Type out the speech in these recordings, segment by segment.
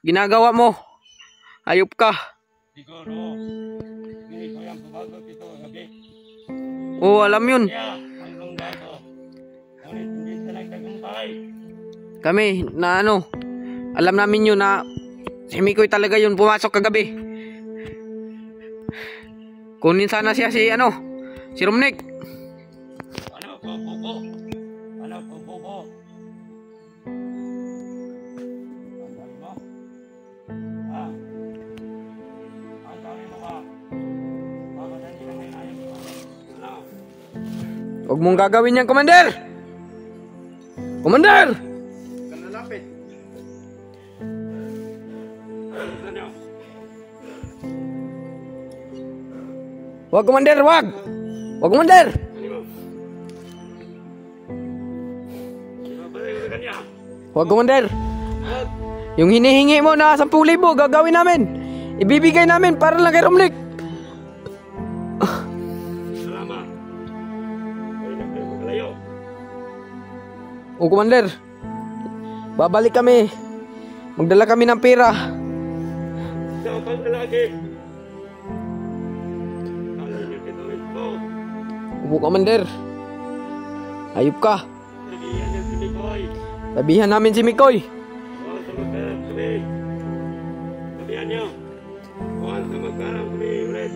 ginagawa mo? Hayop ka. Siguro, hindi ko yung pumagot ito gabi. Oo, alam yun. Kaya, hanggang gato. Ngunit hindi siya nagtagumpay. Kami, na ano, alam namin yun na si Mikoy talaga yun pumasok kagabi. Kunin sana siya si ano, si Romnick. Ano po, bubo? Ano po, bubo? Ang dami mo? Ha? Ang dami mo ba? Bakit hindi na may ayos mo? Ano? Huwag mong gagawin yan, Commander! Commander! Kanalapit. Ano nyo? Huwag, Commander, huwag! Huwag, Commander! Ano mo? Babalik ko sa kanya. Huwag, Commander! Yung hinihingi mo na 10,000 gagawin namin. Ibibigay namin para lang kay Romnick. Salamat. Ay, na kayo maglayo. O, Commander, babalik kami. Magdala kami ng pera. Ikaw pang lalaki. Ano yung gagawin ko? Opo, Commander. Hayop ka. Sabihan niyo si Mikoy. Sabihan namin si Mikoy. Huwag sa magkarang kami. Sabihan niyo. Huwag sa magkarang kami ulit.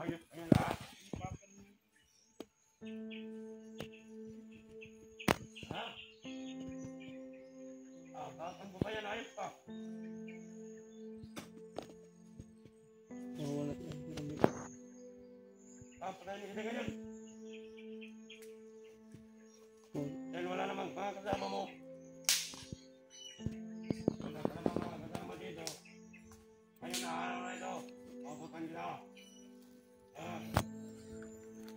Ayos kayo lahat. Ha? Bakit mo ba yan? Ayos pa. Patayin kita ganyan. Dahil wala namang mga kasama mo. Wala ka namang mga kasama dito. Ngayon na araw na ito. Mabutan kita.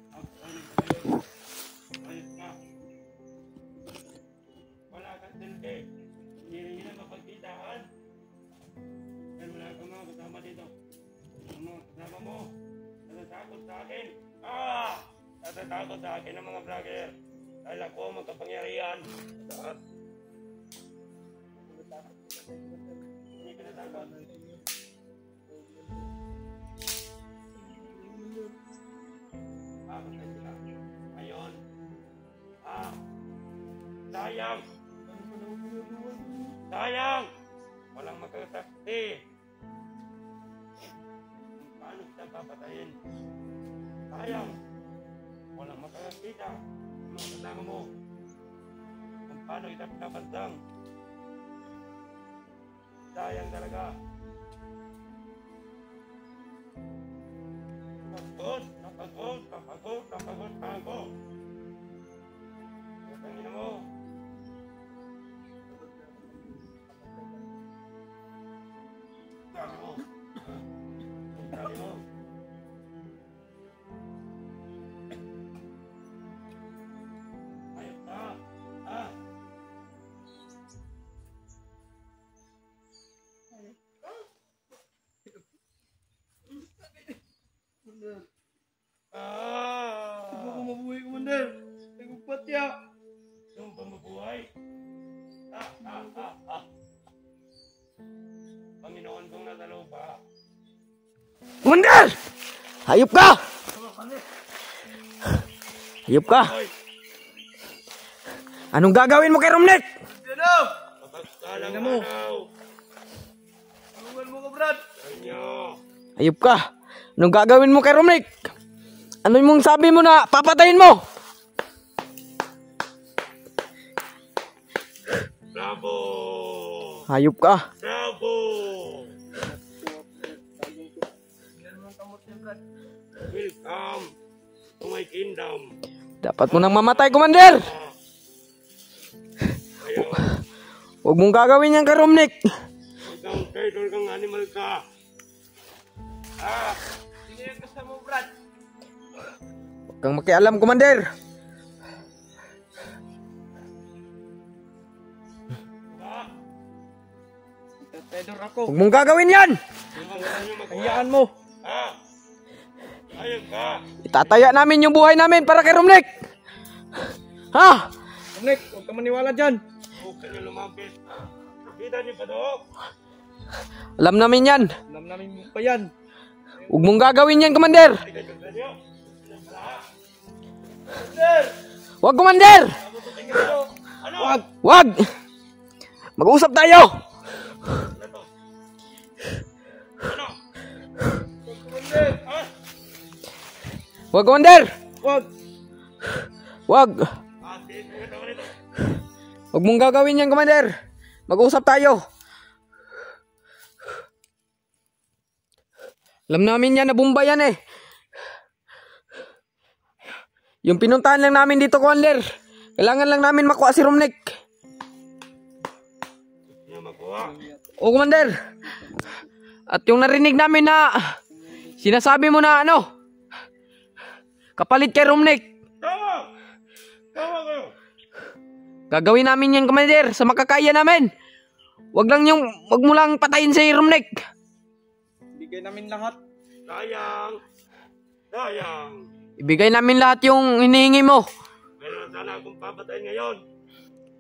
Patayin kita yun. Ayos ka. Wala kang silbi. Hindi rin nila mapagkitaan. Dahil wala kang mga kasama dito. Ang mga kasama mo. Natatakot sa akin. Natatakot sa akin ang mga vlogger. Dahil ako ang magkapangyarihan. Saan? Hindi ka natakot. Bakit na sila? Ngayon. Sayang. Sayang. Walang magkakasaksi. Paano kita papatayin? Sayang. Walang makakakita. Mga kasama mo. Kung paano kita pinabansang. Sayang talaga. Napagod pa ako. Matangin mo. Dali mo. Dali mo. Ayos na. Hindi ko mabuhay, Commander. Nagpapatya. Yung ba mabuhay? Panginoon kong nasa lupa. Commander! Hayop ka! Hayop ka! Anong gagawin mo kay Romnick? Kapagkalang araw. Tulungan mo ko, Brad. Inyo. Hayop ka! Anong gagawin mo kay Romnick? Ano mong sabi mo na papatayin mo? Bravo! Hayop ka! Bravo! Welcome to my kingdom. Dapat mo nang mamatay, Commander! Ayaw. Huwag mong gagawin yan kay Romnick! Isang traitor kang animal ka. Sige yung kasama mo, Brad. Huwag kang makialam, Commander! Traitor ako. Huwag mong gagawin yan! Hayaan mo. Ayun ka. Itataya namin yung buhay namin para kay Romnick! Ha? Romnek, huwag ka maniwala dyan. Huwag ka na lumapit. Kita niyo pa doon. Alam namin yan. Alam namin mo pa yan. Huwag mong gagawin yan, Commander. Wag, Commander! Wag! Wag! Mag-usap tayo! Wag, Commander! Wag! Wag! Wag mong gagawin yan, Commander. Mag-usap tayo. Alam namin yan, nabumba yan eh. Yung pinuntahan lang namin dito, Commander. Kailangan lang namin makuha si Romnek. O, Commander. At yung narinig namin na sinasabi mo na ano, kapalit kay Romnek. Tama! Tama kayo! Gagawin namin yan, Commander, sa makakaya namin. Wag mo lang patayin si Romnek. Bigay namin lahat. Sayang! Sayang! Ibigay namin lahat yung hinihingi mo. Meron sana akong papatayin ngayon.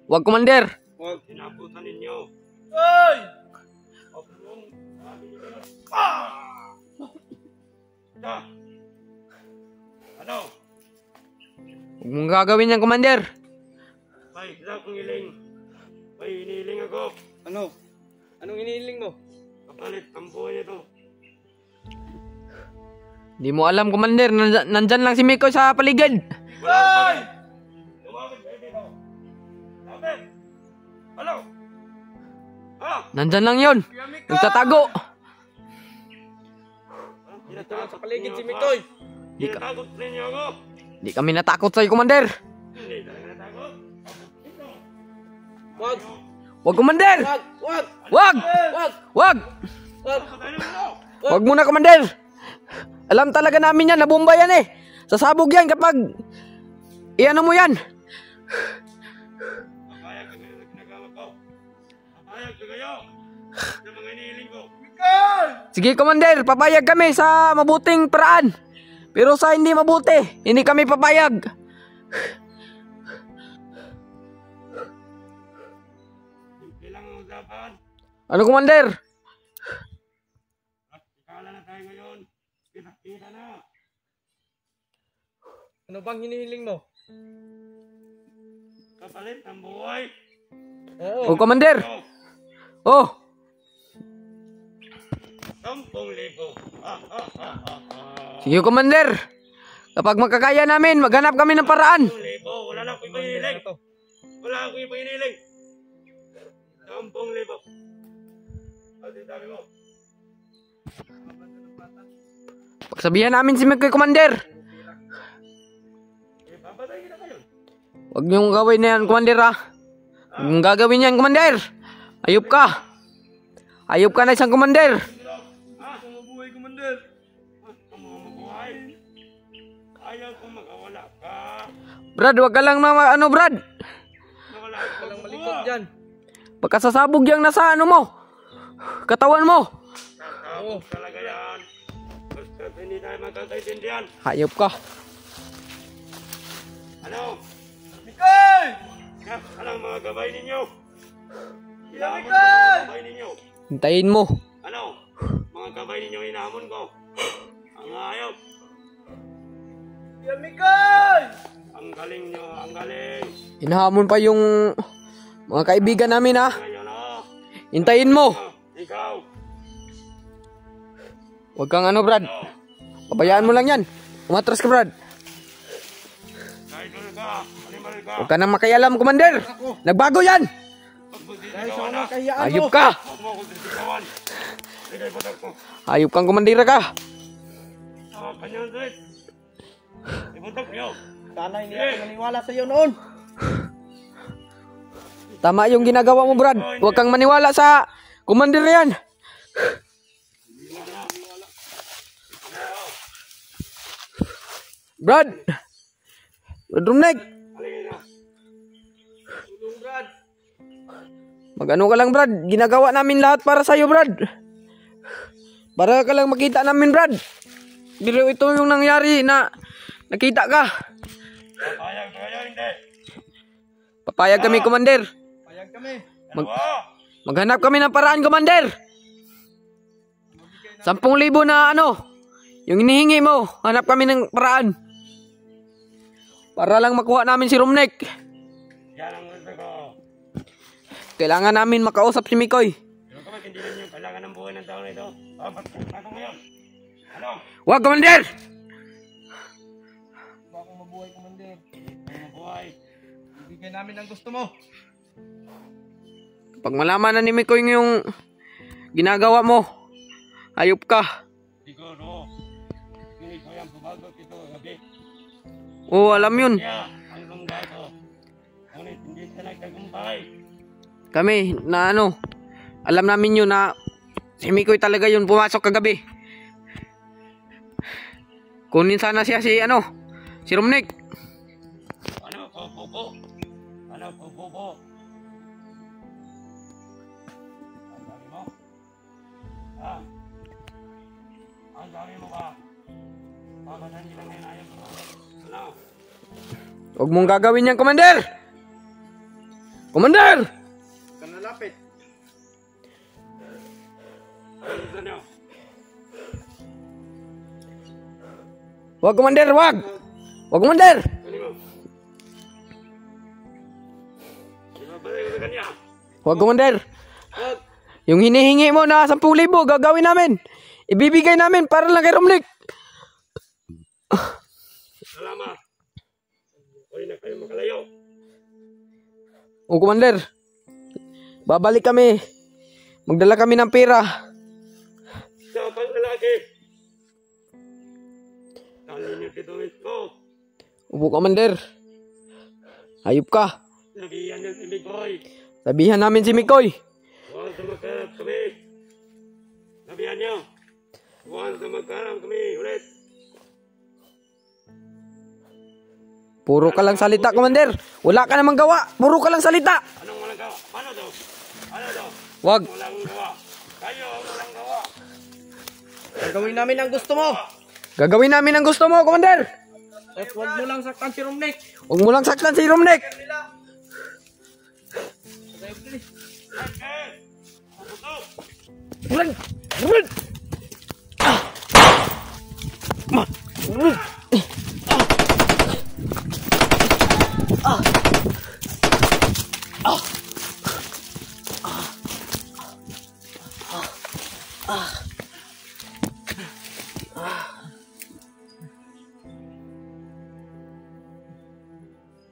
Wag, Commander. Wag! Sinabutan ninyo. Ay! Ano? Huwag mong gagawin yan, Commander. May isa akong hiling. May hinihiling ako. Ano? Anong inihiling mo? Kapalit ang buhay nito. Di mo alam, Commander. Nandyan lang si Mikoy sa paligid. Ay! Tumawag kayo dito. Lapit! Ano? Ha? Nandyan lang yun. Nagtatago. Tinatawag sa paligid si Mikoy. Tinatakot ninyo ako. Di kami natakot sa'yo, Commander. Hindi talaga natakot. Ito. Wag! Wag, Commander. Wag! Wag! Wag! Wag! Wag! Wag! Patayin mo! Wag muna, Commander. Alam talaga namin yan. Nabumba yan eh. Sasabog yan kapag iano mo yan. Papayag ka kayo sa ginagawa ko. Papayag ka kayo sa mga hinihiling ko. Sige, Commander. Papayag kami sa mabuting paraan. Pero sa hindi mabuti, hindi kami papayag. Simple lang ang usapan. Ano, Commander? At ikala na tayo ngayon. Kita na. Ano bang hinihiling mo? Kapalit ang buhay. Oh, Commander. Oh, 10,000. sige, Commander. Kapag makakaya namin, maghanap kami ng paraan. 10,000. Wala na akong ipahiniling. Wala akong ipahiniling. 10,000. Ano sabi mo? Pagsabihan namin si Mikoy, Commander. Papatayin na kayo. Huwag niyong gawin na yan, Commander, ha? Huwag niyong gagawin yan, Commander. Ayop ka. Ayop ka na isang Commander. Buhay, Commander! Ang mga mabuhay. Ayaw kong makawala ka. Brad, huwag ka lang Brad. Nawala ka Walang malikot dyan. Pagkasasabog yang nasa ano mo. Katawan mo. Tatapos talaga yan. Basta hindi tayo magkakaintindihan. Hayop ka. Ano? Mikoy! Anong mga gabay ninyo? Ilang Mikoy! mga gabay ninyo? Hintayin mo. Ano? Mga gabay ninyo hinahamon ko. Ang ayop. Yan, Mikoy! Ang galing nyo. Ang galing. Hinahamon pa yung mga kaibigan namin, ha? Ngayon o. Hintayin mo. Ikaw. Huwag kang Brad. Pabayaan mo lang yan. Umatras ka, Brad. Idol ka. Animal ka. Huwag ka nang makialam, Commander. Nagbago yan. Huwag mo Dahil sa sisigawan na. walang kahiyaan mo. Hayop ka. Huwag mo akong sisigawan. Bigay patak ko. Hayop kang komandira ka. Kanyang drip. Ibutok nyo. Sana hindi ako maniwala sa iyo noon. Tama yung ginagawa mo, Brad. Huwag kang maniwala sa commander na yan. Brad! Brad Romnek! Brad. Mag-ano ka lang, Brad. Ginagawa namin lahat para sa'yo, Brad. Para ka lang makita namin, Brad. Pero ito yung nangyari na nakita ka. Papayag kayo, hindi. Papayag kami, Commander. Payag kami. Dalawa. Maghanap kami ng paraan, Commander. 10,000 na ano, yung hinihingi mo, hanap kami ng paraan. Para lang makuha namin si Romnek. Yan ang gusto ko. Kailangan namin makausap si Mikoy. Pero kung maintindihan niyo, kailangan ng buhay ng tao na ito. Bago ngayon. Ano? Wag, Commander! Baka mabuhay, Commander. Ang buhay. Ibigay namin ang gusto mo. Pag malaman na ni Mikoy yung ginagawa mo, ayop ka. Siguro. Hindi ko yan pumagot ito gabi. Oo, alam yun. Kaya, ang lungga ko. Ngunit hindi ka nagtagumpay. Kami, na ano, alam namin yun na si Mikoy talaga yun pumasok kagabi. Kunin sana siya si Romnek. Ano, pupupo? Ano, pupupo? Ang sabi mo? Ha? Ang sabi mo ba? Papatan nila ngayon ayaw ko. Ano? Huwag mong gagawin yan, Commander! Commander! Ka nalapit. Ano gusto nyo? Huwag, Commander, huwag! Huwag, Commander! Ano mo? Ibabalik ko sa kanya. Huwag, Commander! Wag. Yung hinihingi mo na 10,000, gagawin namin. Ibibigay namin para lang kay Romnek. Salamat. Huwag na kayo makalayo. O, Commander, babalik kami. Magdala kami ng pera. Sa pang lalaki. Tali niyo kitumit ko. Upo, Commander. Ayop ka. Sabihan niyo si Mikoy. Sabihan namin si Mikoy. Huwag sa magkarap kami. Sabihan niyo. Huwag sa magkarap kami. Ulit. Puro ka lang salita, Commander. Wala ka namang gawa. Puro ka lang salita. Anong walang gawa? Paano to? Ano to? Wag. Walang gawa. Kayo ang walang gawa. Gagawin namin ang gusto mo. Gagawin namin ang gusto mo, Commander. At huwag mo lang saktan si Romnek. Huwag mo lang saktan si Romnek. Okay. Paputok. Ulan! Ulan!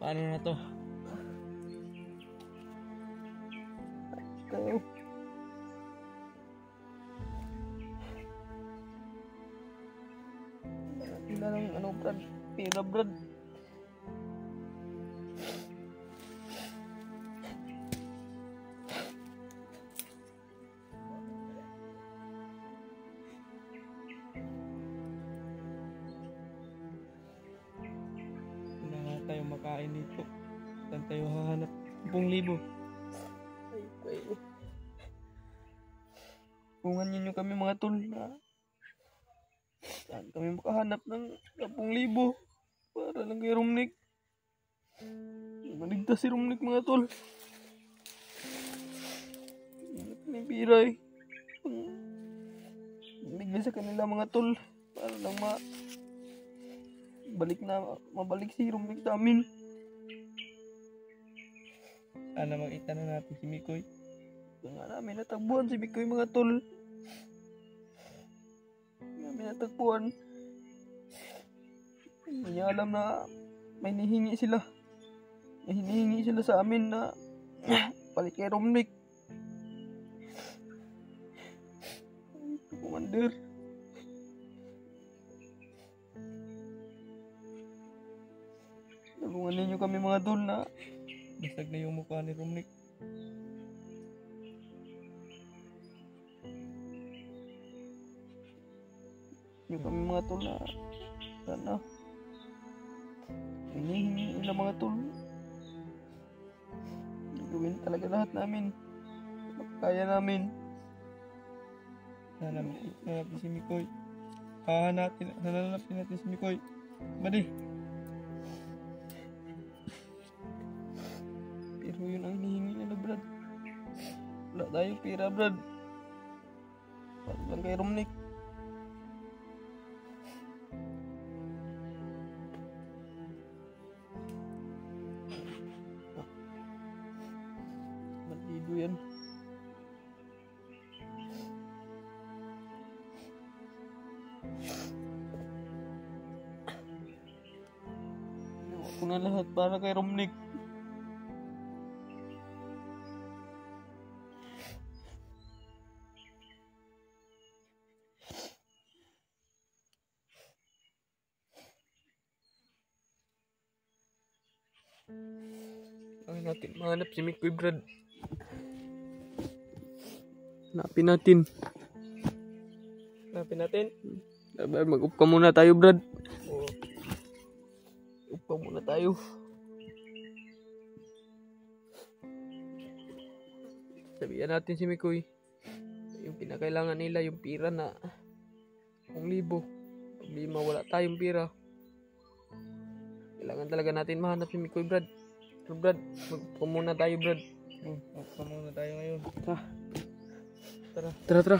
Paano na to? Kayo. Wala lang Brad. Pira, Brad. Wala nga tayong makain dito. Saan tayo hahanap? 10,000. Ay, kayo. Tungan ninyo kami mga tol na saan kami makahanap ng 10,000 para lang kay Romnek. Maligtas si Romnek mga tol. May pira eh. Bigay sa kanila mga tol para lang mabalik si Romnek namin. Sana makita na natin si Mikoy. Nga namin natagpuan si Mikoy mga tol. Namin natagpuan. Hindi niya alam na may hinihingi sila. May hinihingi sila sa amin na palit kay Romnek. Commander. Tulungan ninyo kami mga tol na basag na yung mukha ni Romnek. Yung kami mga tol na sana hinihingi nila mga tol. Gawin talaga lahat namin. Kaya namin. Hanapin si Mikoy. Hanapin natin si Mikoy. Badi. So yun ang hinihingi nila, Brad. Wala tayong pira, Brad. Para lang kay Romnick. Bandido yan. Ginawa ko na lahat para kay Romnick. Kailangan natin mahanap si Mikoy, Brad. Hanapin natin. Hanapin natin? Mag-up ka muna tayo, Brad. Oo. Up ka muna tayo. Sabihan natin si Mikoy. Yung pinakailangan nila, yung pira na 1,000. Hindi mawala tayong pira. Kailangan talaga natin mahanap si Mikoy, Brad. So, Brad, mag-up muna tayo, Brad. Mag-up muna tayo ngayon. Tara. Tara.